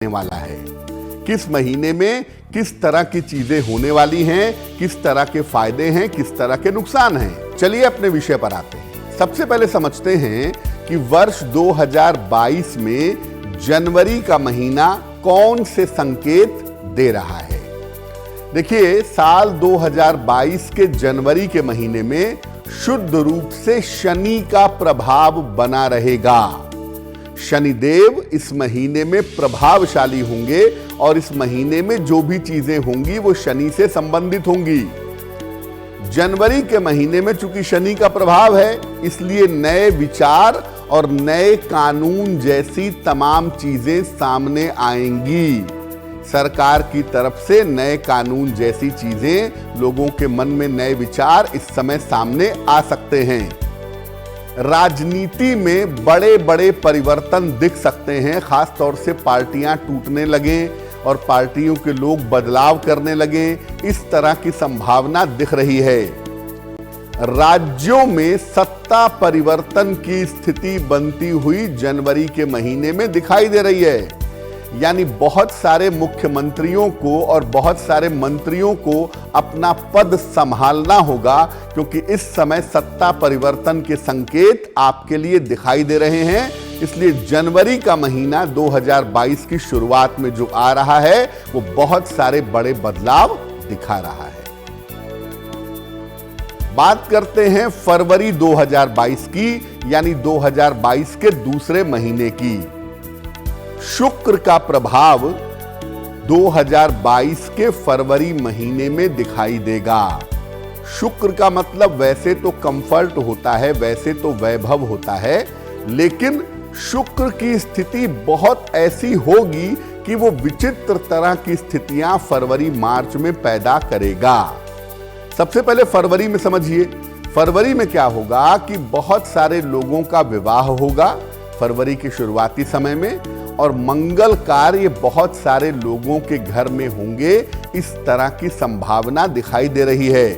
वाला है। किस महीने में किस तरह की चीजें होने वाली हैं, किस तरह के फायदे हैं, किस तरह के नुकसान हैं। चलिए अपने विषय पर आते हैं। सबसे पहले समझते हैं कि वर्ष 2022 में जनवरी का महीना कौन से संकेत दे रहा है। देखिए, साल 2022 के जनवरी के महीने में शुद्ध रूप से शनि का प्रभाव बना रहेगा। शनिदेव इस महीने में प्रभावशाली होंगे और इस महीने में जो भी चीजें होंगी वो शनि से संबंधित होंगी। जनवरी के महीने में चूंकि शनि का प्रभाव है, इसलिए नए विचार और नए कानून जैसी तमाम चीजें सामने आएंगी। सरकार की तरफ से नए कानून जैसी चीजें, लोगों के मन में नए विचार इस समय सामने आ सकते हैं। राजनीति में बड़े बड़े परिवर्तन दिख सकते हैं, खास तौर से पार्टियां टूटने लगें और पार्टियों के लोग बदलाव करने लगें, इस तरह की संभावना दिख रही है। राज्यों में सत्ता परिवर्तन की स्थिति बनती हुई जनवरी के महीने में दिखाई दे रही है। यानी बहुत सारे मुख्यमंत्रियों को और बहुत सारे मंत्रियों को अपना पद संभालना होगा, क्योंकि इस समय सत्ता परिवर्तन के संकेत आपके लिए दिखाई दे रहे हैं। इसलिए जनवरी का महीना 2022 की शुरुआत में जो आ रहा है वो बहुत सारे बड़े बदलाव दिखा रहा है। बात करते हैं फरवरी 2022 की, यानी 2022 के दूसरे महीने की। शुक्र का प्रभाव 2022 के फरवरी महीने में दिखाई देगा। शुक्र का मतलब वैसे तो कंफर्ट होता है, वैसे तो वैभव होता है, लेकिन शुक्र की स्थिति बहुत ऐसी होगी कि वो विचित्र तरह की स्थितियां फरवरी मार्च में पैदा करेगा। सबसे पहले फरवरी में समझिए, फरवरी में क्या होगा कि बहुत सारे लोगों का विवाह होगा फरवरी के शुरुआती समय में, और मंगल कार्य बहुत सारे लोगों के घर में होंगे। इस तरह की संभावना दिखाई दे रही है।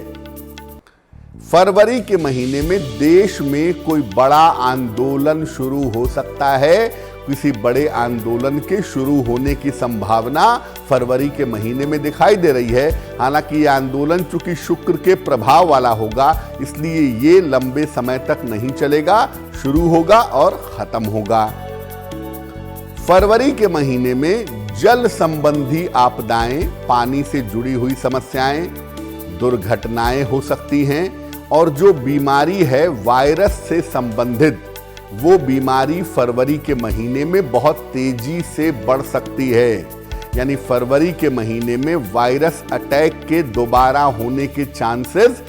फरवरी के महीने में देश में कोई बड़ा आंदोलन शुरू हो सकता है। किसी बड़े आंदोलन के शुरू होने की संभावना फरवरी के महीने में दिखाई दे रही है। हालांकि ये आंदोलन चूंकि शुक्र के प्रभाव वाला होगा, इसलिए ये लंबे समय तक नहीं चलेगा, शुरू होगा और खत्म होगा। फरवरी के महीने में जल संबंधी आपदाएं, पानी से जुड़ी हुई समस्याएं, दुर्घटनाएं हो सकती हैं, और जो बीमारी है वायरस से संबंधित, वो बीमारी फरवरी के महीने में बहुत तेजी से बढ़ सकती है। यानी फरवरी के महीने में वायरस अटैक के दोबारा होने के चांसेस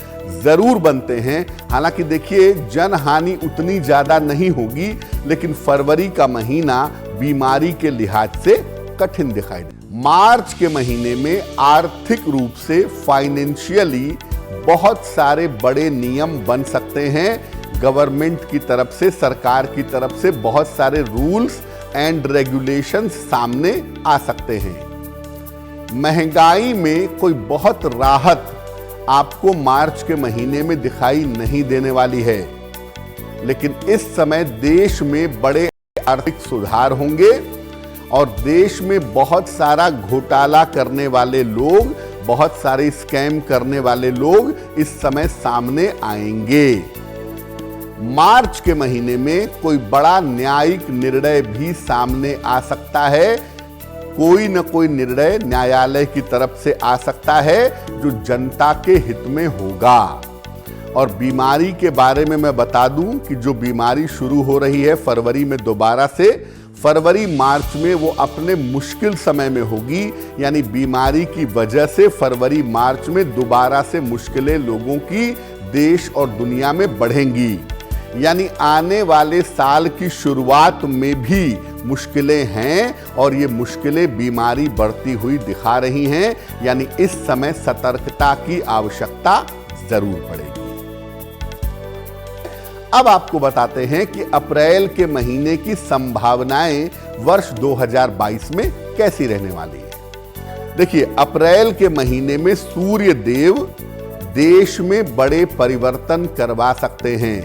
जरूर बनते हैं। हालांकि देखिए, जनहानि उतनी ज्यादा नहीं होगी, लेकिन फरवरी का महीना बीमारी के लिहाज से कठिन दिखाई दे। मार्च के महीने में आर्थिक रूप से, फाइनेंशियली बहुत सारे बड़े नियम बन सकते हैं। गवर्नमेंट की तरफ से, सरकार की तरफ से बहुत सारे रूल्स एंड रेगुलेशंस सामने आ सकते हैं। महंगाई में कोई बहुत राहत आपको मार्च के महीने में दिखाई नहीं देने वाली है, लेकिन इस समय देश में बड़े आर्थिक सुधार होंगे और देश में बहुत सारा घोटाला करने वाले लोग, बहुत सारे स्कैम करने वाले लोग इस समय सामने आएंगे। मार्च के महीने में कोई बड़ा न्यायिक निर्णय भी सामने आ सकता है। कोई न कोई निर्णय न्यायालय की तरफ से आ सकता है जो जनता के हित में होगा। और बीमारी के बारे में मैं बता दूं कि जो बीमारी शुरू हो रही है फरवरी में दोबारा से, फरवरी मार्च में वो अपने मुश्किल समय में होगी। यानी बीमारी की वजह से फरवरी मार्च में दोबारा से मुश्किलें लोगों की देश और दुनिया में बढ़ेंगी। यानी आने वाले साल की शुरुआत में भी मुश्किलें हैं और ये मुश्किलें बीमारी बढ़ती हुई दिखा रही हैं। यानी इस समय सतर्कता की आवश्यकता जरूर पड़ेगी। अब आपको बताते हैं कि अप्रैल के महीने की संभावनाएं वर्ष 2022 में कैसी रहने वाली है। देखिए, अप्रैल के महीने में सूर्य देव देश में बड़े परिवर्तन करवा सकते हैं।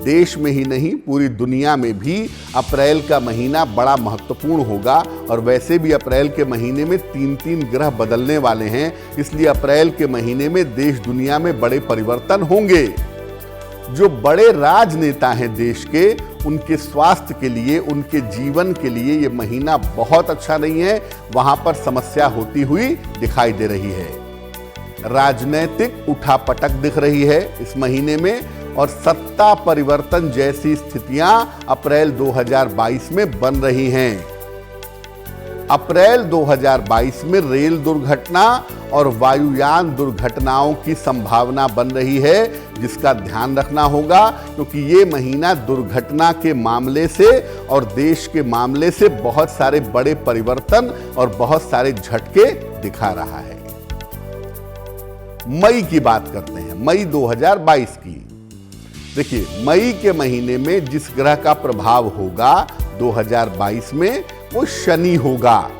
देश में ही नहीं पूरी दुनिया में भी अप्रैल का महीना बड़ा महत्वपूर्ण होगा। और वैसे भी अप्रैल के महीने में 3-3 ग्रह बदलने वाले हैं, इसलिए अप्रैल के महीने में देश दुनिया में बड़े परिवर्तन होंगे। जो बड़े राजनेता हैं देश के, उनके स्वास्थ्य के लिए, उनके जीवन के लिए ये महीना बहुत अच्छा नहीं है, वहां पर समस्या होती हुई दिखाई दे रही है। राजनैतिक उठापटक दिख रही है इस महीने में, और सत्ता परिवर्तन जैसी स्थितियां अप्रैल 2022 में बन रही हैं। अप्रैल 2022 में रेल दुर्घटना और वायुयान दुर्घटनाओं की संभावना बन रही है, जिसका ध्यान रखना होगा, क्योंकि ये महीना दुर्घटना के मामले से और देश के मामले से बहुत सारे बड़े परिवर्तन और बहुत सारे झटके दिखा रहा है। मई की बात करते हैं, मई 2022 की। देखिए, मई के महीने में जिस ग्रह का प्रभाव होगा 2022 में, वो शनि होगा।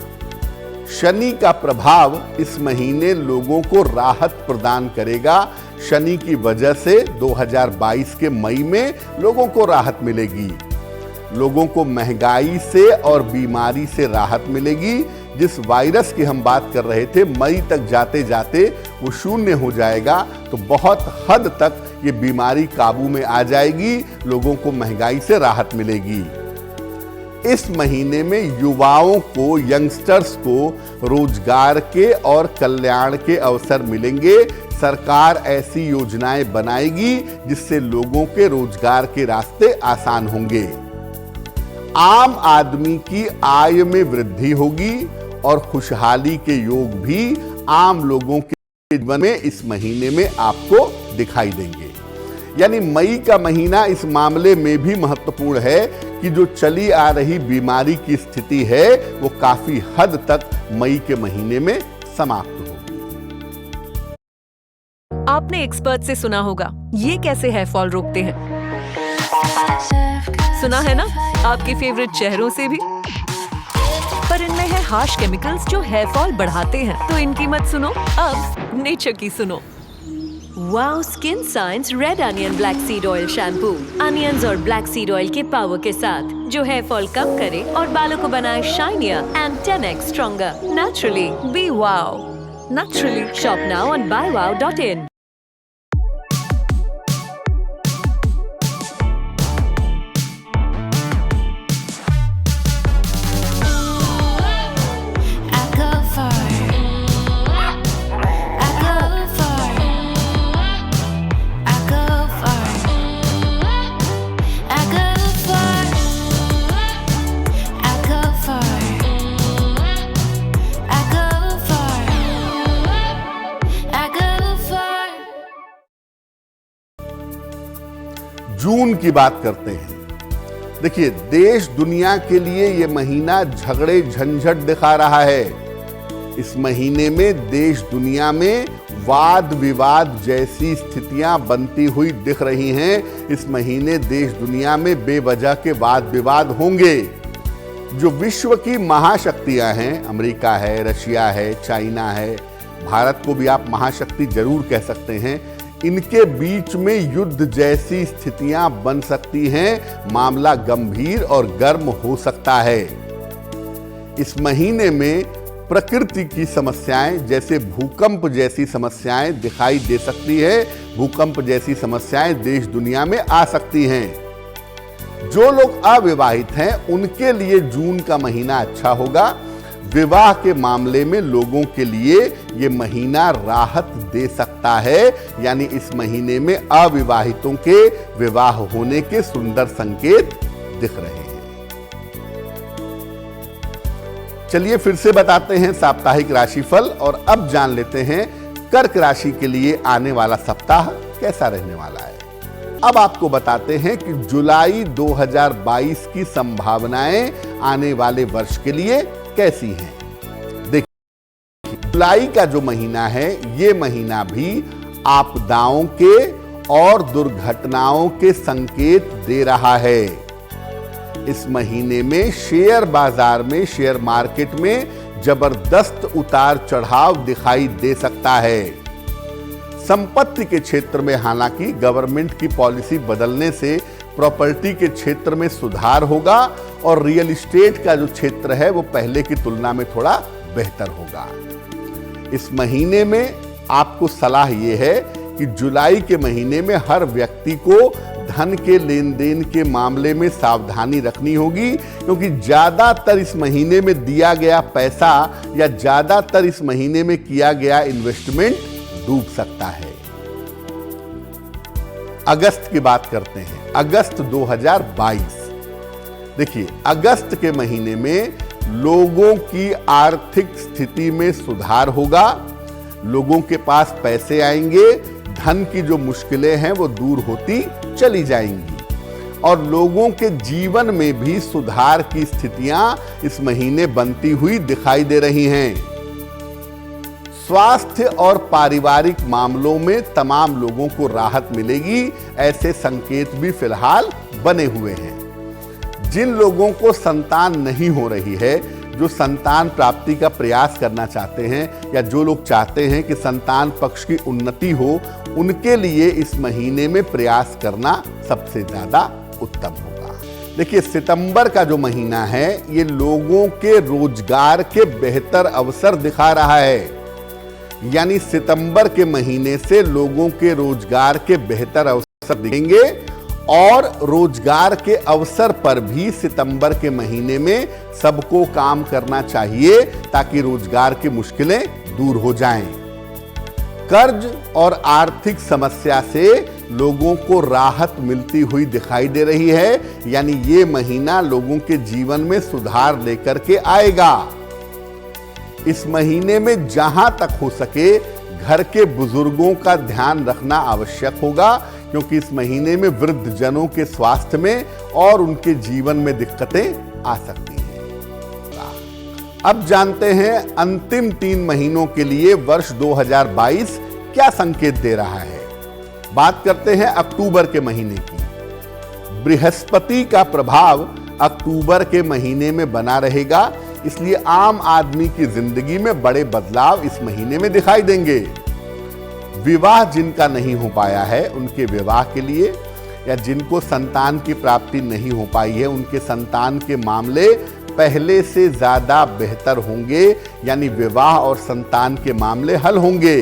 शनि का प्रभाव इस महीने लोगों को राहत प्रदान करेगा। शनि की वजह से 2022 के मई में लोगों को राहत मिलेगी। लोगों को महंगाई से और बीमारी से राहत मिलेगी। जिस वायरस की हम बात कर रहे थे, मई तक जाते जाते वो शून्य हो जाएगा, तो बहुत हद तक ये बीमारी काबू में आ जाएगी। लोगों को महंगाई से राहत मिलेगी। इस महीने में युवाओं को, यंगस्टर्स को रोजगार के और कल्याण के अवसर मिलेंगे। सरकार ऐसी योजनाएं बनाएगी जिससे लोगों के रोजगार के रास्ते आसान होंगे। आम आदमी की आय में वृद्धि होगी और खुशहाली के योग भी आम लोगों के जीवन में इस महीने में आपको दिखाई देंगे। यानी मई का महीना इस मामले में भी महत्वपूर्ण है कि जो चली आ रही बीमारी की स्थिति है, वो काफी हद तक मई के महीने में समाप्त होगी। आपने एक्सपर्ट से सुना होगा, ये कैसे हेयर फॉल रोकते हैं। सुना है ना, आपके फेवरेट चेहरों से भी। पर इनमें है हार्श केमिकल्स जो हेयर फॉल बढ़ाते हैं, तो इनकी मत सुनो, अब नेचर की सुनो। Wow skin science red onion black seed oil shampoo, onions और ब्लैक सीड ऑयल के पावर के साथ, जो हेयर फॉल कम करे और बालों को बनाए shinier and 10x stronger. Naturally be wow, naturally shop now on buywow.in। जून की बात करते हैं। देखिए, देश दुनिया के लिए यह महीना झगड़े झंझट दिखा रहा है। इस महीने में देश दुनिया में वाद विवाद जैसी स्थितियां बनती हुई दिख रही हैं। इस महीने देश दुनिया में बेवजह के वाद विवाद होंगे। जो विश्व की महाशक्तियां हैं, अमेरिका है, रशिया है, चाइना है, भारत को भी आप महाशक्ति जरूर कह सकते हैं, इनके बीच में युद्ध जैसी स्थितियां बन सकती हैं। मामला गंभीर और गर्म हो सकता है। इस महीने में प्रकृति की समस्याएं जैसे भूकंप जैसी समस्याएं दिखाई दे सकती है। भूकंप जैसी समस्याएं देश दुनिया में आ सकती हैं। जो लोग अविवाहित हैं, उनके लिए जून का महीना अच्छा होगा। विवाह के मामले में लोगों के लिए यह महीना राहत दे सकता है। यानी इस महीने में अविवाहितों के विवाह होने के सुंदर संकेत दिख रहे हैं। चलिए फिर से बताते हैं साप्ताहिक राशिफल, और अब जान लेते हैं कर्क राशि के लिए आने वाला सप्ताह कैसा रहने वाला है। अब आपको बताते हैं कि जुलाई 2022 की संभावनाएं आने वाले वर्ष के लिए कैसी हैं। देखिए, जुलाई का जो महीना है, ये महीना भी आपदाओं के और दुर्घटनाओं के संकेत दे रहा है। इस महीने में शेयर बाजार में, शेयर मार्केट में जबरदस्त उतार चढ़ाव दिखाई दे सकता है। संपत्ति के क्षेत्र में हालांकि गवर्नमेंट की पॉलिसी बदलने से प्रॉपर्टी के क्षेत्र में सुधार होगा और रियल एस्टेट का जो क्षेत्र है वो पहले की तुलना में थोड़ा बेहतर होगा। इस महीने में आपको सलाह ये है कि जुलाई के महीने में हर व्यक्ति को धन के लेन देन के मामले में सावधानी रखनी होगी, क्योंकि ज्यादातर इस महीने में दिया गया पैसा या ज्यादातर इस महीने में किया गया इन्वेस्टमेंट डूब सकता है। अगस्त की बात करते हैं। अगस्त 2022। देखिए, अगस्त के महीने में लोगों की आर्थिक स्थिति में सुधार होगा, लोगों के पास पैसे आएंगे, धन की जो मुश्किलें हैं वो दूर होती चली जाएंगी और लोगों के जीवन में भी सुधार की स्थितियां इस महीने बनती हुई दिखाई दे रही हैं। स्वास्थ्य और पारिवारिक मामलों में तमाम लोगों को राहत मिलेगी, ऐसे संकेत भी फिलहाल बने हुए हैं। जिन लोगों को संतान नहीं हो रही है, जो संतान प्राप्ति का प्रयास करना चाहते हैं या जो लोग चाहते हैं कि संतान पक्ष की उन्नति हो, उनके लिए इस महीने में प्रयास करना सबसे ज्यादा उत्तम होगा। देखिए, सितंबर का जो महीना है ये लोगों के रोजगार के बेहतर अवसर दिखा रहा है, यानी सितंबर के महीने से लोगों के रोजगार के बेहतर अवसर दिखेंगे और रोजगार के अवसर पर भी सितंबर के महीने में सबको काम करना चाहिए ताकि रोजगार की मुश्किलें दूर हो जाएं। कर्ज और आर्थिक समस्या से लोगों को राहत मिलती हुई दिखाई दे रही है, यानी ये महीना लोगों के जीवन में सुधार लेकर के आएगा। इस महीने में जहां तक हो सके घर के बुजुर्गों का ध्यान रखना आवश्यक होगा, क्योंकि इस महीने में वृद्ध जनों के स्वास्थ्य में और उनके जीवन में दिक्कतें आ सकती हैं। अब जानते हैं अंतिम 3 महीनों के लिए वर्ष 2022 क्या संकेत दे रहा है। बात करते हैं अक्टूबर के महीने की। बृहस्पति का प्रभाव अक्टूबर के महीने में बना रहेगा, इसलिए आम आदमी की जिंदगी में बड़े बदलाव इस महीने में दिखाई देंगे। विवाह जिनका नहीं हो पाया है उनके विवाह के लिए, या जिनको संतान की प्राप्ति नहीं हो पाई है उनके संतान के मामले पहले से ज्यादा बेहतर होंगे, यानी विवाह और संतान के मामले हल होंगे।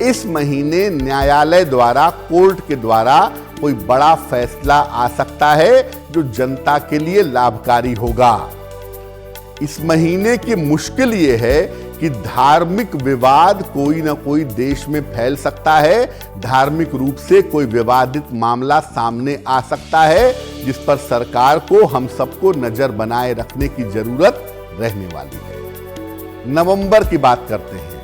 इस महीने न्यायालय द्वारा, कोर्ट के द्वारा कोई बड़ा फैसला आ सकता है जो जनता के लिए लाभकारी होगा। इस महीने की मुश्किल ये है कि धार्मिक विवाद कोई ना कोई देश में फैल सकता है, धार्मिक रूप से कोई विवादित मामला सामने आ सकता है, जिस पर सरकार को हम सबको नजर बनाए रखने की जरूरत रहने वाली है। नवंबर की बात करते हैं।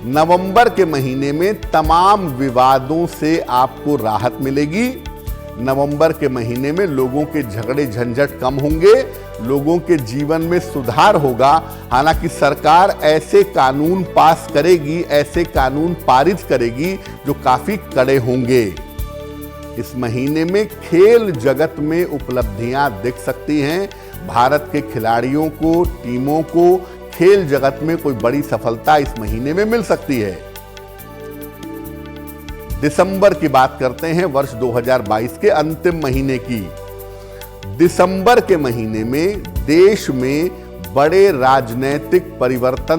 नवंबर के महीने में तमाम विवादों से आपको राहत मिलेगी। नवंबर के महीने में लोगों के झगड़े झंझट कम होंगे, लोगों के जीवन में सुधार होगा। हालांकि सरकार ऐसे कानून पास करेगी, ऐसे कानून पारित करेगी जो काफी कड़े होंगे। इस महीने में खेल जगत में उपलब्धियां दिख सकती हैं। भारत के खिलाड़ियों को, टीमों को खेल जगत में कोई बड़ी सफलता इस महीने में मिल सकती है। दिसंबर की बात करते हैं, वर्ष 2022 के अंतिम महीने की। दिसंबर के महीने में देश में बड़े राजनीतिक परिवर्तन